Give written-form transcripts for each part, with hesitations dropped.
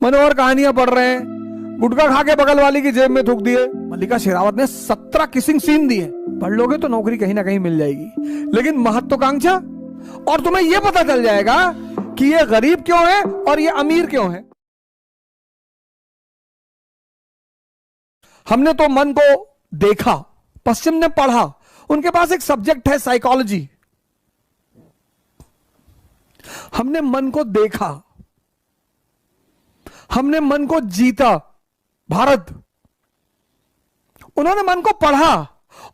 मनोहर कहानियां पढ़ रहे हैं, गुटखा खा के बगल वाली की जेब में थूक दिए। मल्लिका शेरावत ने 17 किसिंग सीन दिए। पढ़ लोगे तो नौकरी कहीं ना कहीं मिल जाएगी, लेकिन महत्वाकांक्षा, और तुम्हें यह पता चल जाएगा कि ये गरीब क्यों है और ये अमीर क्यों है। हमने तो मन को देखा, पश्चिम ने पढ़ा, उनके पास एक सब्जेक्ट है साइकोलॉजी। हमने मन को देखा, हमने मन को जीता, भारत। उन्होंने मन को पढ़ा,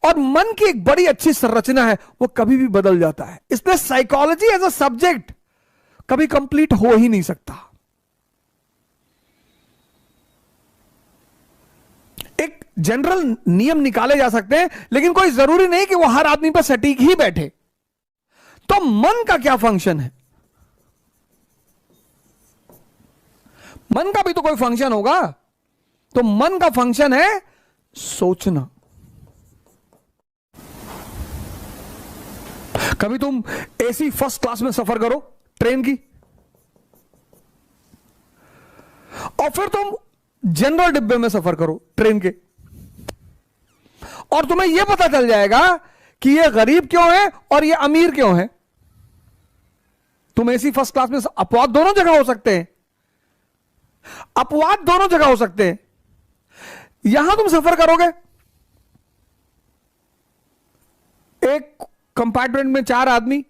और मन की एक बड़ी अच्छी संरचना है, वो कभी भी बदल जाता है। इसलिए साइकोलॉजी एज अ सब्जेक्ट कभी कंप्लीट हो ही नहीं सकता। एक जनरल नियम निकाले जा सकते हैं, लेकिन कोई जरूरी नहीं कि वो हर आदमी पर सटीक ही बैठे। तो मन का क्या फंक्शन है? मन का भी तो कोई फंक्शन होगा। तो मन का फंक्शन है सोचना। कभी तुम एसी फर्स्ट क्लास में सफर करो ट्रेन की, और फिर तुम जनरल डिब्बे में सफर करो ट्रेन के, और तुम्हें यह पता चल जाएगा कि ये गरीब क्यों है और ये अमीर क्यों है। तुम एसी फर्स्ट क्लास में, अपवाद दोनों जगह हो सकते हैं, अपवाद दोनों जगह हो सकते हैं। यहां तुम सफर करोगे, एक कंपार्टमेंट में 4 आदमी,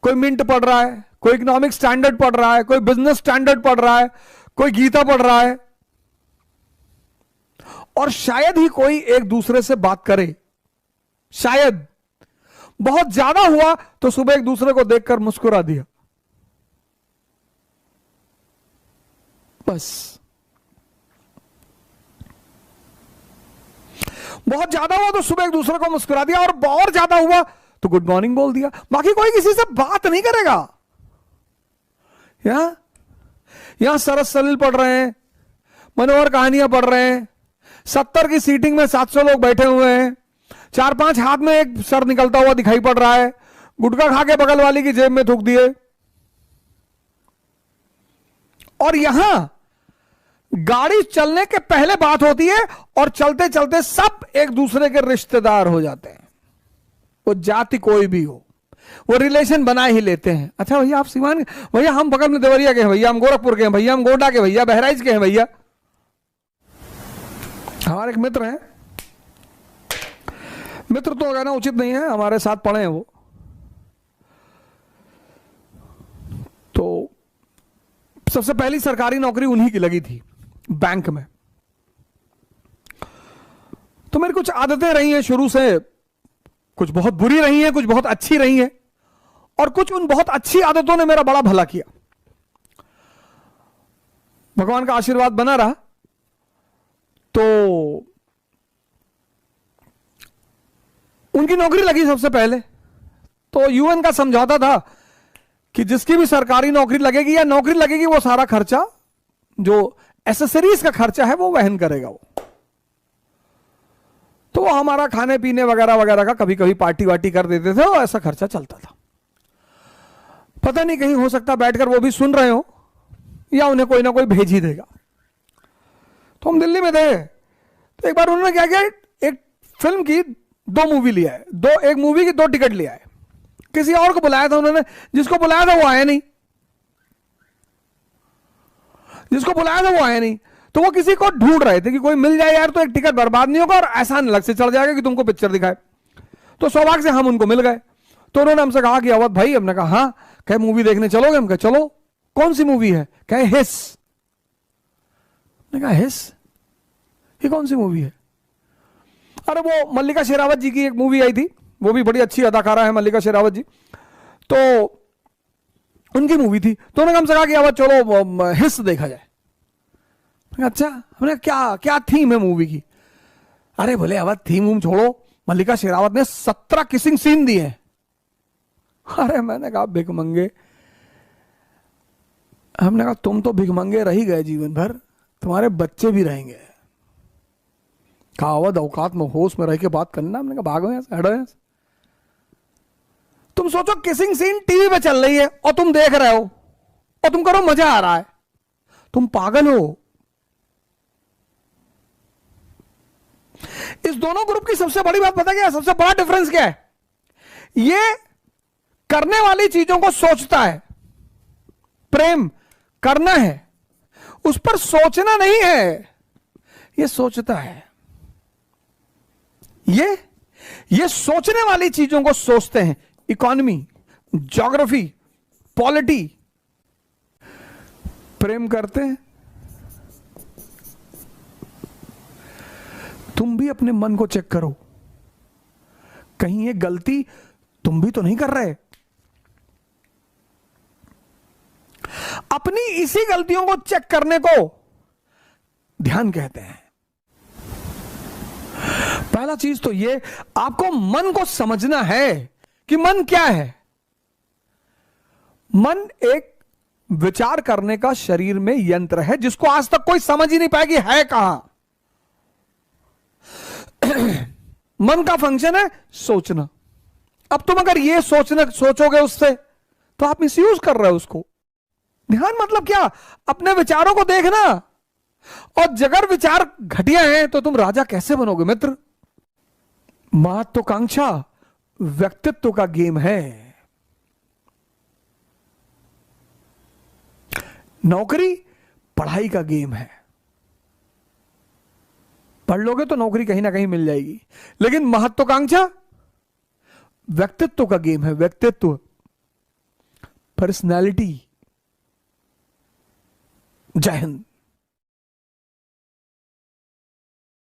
कोई मिंट पढ़ रहा है, कोई इकोनॉमिक स्टैंडर्ड पढ़ रहा है, कोई बिजनेस स्टैंडर्ड पढ़ रहा है, कोई गीता पढ़ रहा है, और शायद ही कोई एक दूसरे से बात करे। शायद बहुत ज्यादा हुआ तो सुबह एक दूसरे को देखकर मुस्कुरा दिया, बस। बहुत ज्यादा हुआ तो सुबह एक दूसरे को मुस्कुरा दिया, और ज्यादा हुआ तो गुड मॉर्निंग बोल दिया। बाकी कोई किसी से बात नहीं करेगा। यहां सरस सलील पढ़ रहे हैं, मनोहर कहानियां पढ़ रहे हैं, 70 की सीटिंग में 700 लोग बैठे हुए हैं, 4-5 हाथ में एक सर निकलता हुआ दिखाई पड़ रहा है, गुटखा खा के बगल वाली की जेब में थूक दिए। और यहां गाड़ी चलने के पहले बात होती है, और चलते चलते सब एक दूसरे के रिश्तेदार हो जाते हैं। वो जाति कोई भी हो, वो रिलेशन बना ही लेते हैं। अच्छा भैया आप सिवान, भैया हम बगल में देवरिया के हैं, भैया हम गोरखपुर के हैं, भैया हम गोड्डा के, भैया बहराइच के हैं। भैया हमारे एक मित्र हैं, मित्र तो कहना उचित नहीं है, हमारे साथ पढ़े हैं वो, तो सबसे पहली सरकारी नौकरी उन्हीं की लगी थी, बैंक में। तो मेरी कुछ आदतें रही हैं शुरू से, कुछ बहुत बुरी रही हैं, कुछ बहुत अच्छी रही हैं, और कुछ उन बहुत अच्छी आदतों ने मेरा बड़ा भला किया। भगवान का आशीर्वाद बना रहा। तो उनकी नौकरी लगी सबसे पहले, तो यूएन का समझौता था कि जिसकी भी सरकारी नौकरी लगेगी या नौकरी लगेगी, वो सारा खर्चा, जो एसेसरीज का खर्चा है, वो वहन करेगा वो। तो वो हमारा खाने पीने वगैरह वगैरह का कभी कभी पार्टी वार्टी कर देते थे, और ऐसा खर्चा चलता था। पता नहीं कहीं हो सकता बैठकर वो भी सुन रहे हो, या उन्हें कोई ना कोई भेज ही देगा। तो हम दिल्ली में थे, तो एक बार उन्होंने क्या किया, एक फिल्म की 2 मूवी लिया है, एक मूवी की 2 टिकट लिया है। किसी और को बुलाया था उन्होंने, जिसको बुलाया था वो आया नहीं, जिसको बुलाया था वो आया नहीं। तो वो किसी को ढूंढ रहे थे कि कोई मिल जाए यार, तो एक टिकट बर्बाद नहीं होगा और आसान लग से चढ़ जाएगा कि तुमको पिक्चर दिखाए। तो सौभाग्य से हम उनको मिल गए। तो उन्होंने हमसे कहा कि अवध भाई, हमने कहा हाँ, कहे मूवी देखने चलोगे? हम कहे चलो। कौन सी मूवी है? कहे हिस। मैंने कहा हिस, ये कौन सी मूवी है? अरे वो मल्लिका शेरावत जी की एक मूवी आई थी, वो भी बड़ी अच्छी अदाकारा है मल्लिका शेरावत जी, तो उनकी मूवी थी। तो उन्होंने हमसे कहा कि अवध चलो हिस देखा जाए। अच्छा, हमने क्या क्या थीम है मूवी की? अरे बोले अवध थीम छोड़ो, मल्लिका शेरावत ने 17 किसिंग सीन दिए। अरे मैंने कहा भिखमंगे, हमने कहा तुम तो भिखमंगे रह ही गए जीवन भर, तुम्हारे बच्चे भी रहेंगे। कहा अवध औकात में होश में रह के बात करना। हमने कहा भागो यहां से, हटो यहां से। तुम सोचो किसिंग सीन टीवी पे चल रही है और तुम देख रहे हो और तुम करो मजा आ रहा है, तुम पागल हो। इस दोनों ग्रुप की सबसे बड़ी बात पता क्या है? सबसे बड़ा डिफरेंस क्या है? ये करने वाली चीजों को सोचता है, प्रेम करना है, उस पर सोचना नहीं है। ये सोचता है, ये सोचने वाली चीजों को सोचते हैं। Economy, geography, polity. प्रेम करते हैं। तुम भी अपने मन को चेक करो, कहीं ये गलती तुम भी तो नहीं कर रहे। अपनी इसी गलतियों को चेक करने को ध्यान कहते हैं। पहला चीज तो ये, आपको मन को समझना है कि मन क्या है। मन एक विचार करने का शरीर में यंत्र है जिसको आज तक कोई समझ ही नहीं पाया कि है कहां। मन का फंक्शन है सोचना। अब तुम अगर ये सोचोगे उससे, तो आप मिसयूज कर रहे हो उसको। ध्यान मतलब क्या? अपने विचारों को देखना। और अगर विचार घटिया हैं तो तुम राजा कैसे बनोगे मित्र? महत्वाकांक्षा व्यक्तित्व का गेम है। नौकरी पढ़ाई का गेम है। पढ़ लोगे तो नौकरी कहीं ना कहीं मिल जाएगी, लेकिन महत्वाकांक्षा व्यक्तित्व का गेम है। व्यक्तित्व, पर्सनैलिटी। जय हिंद।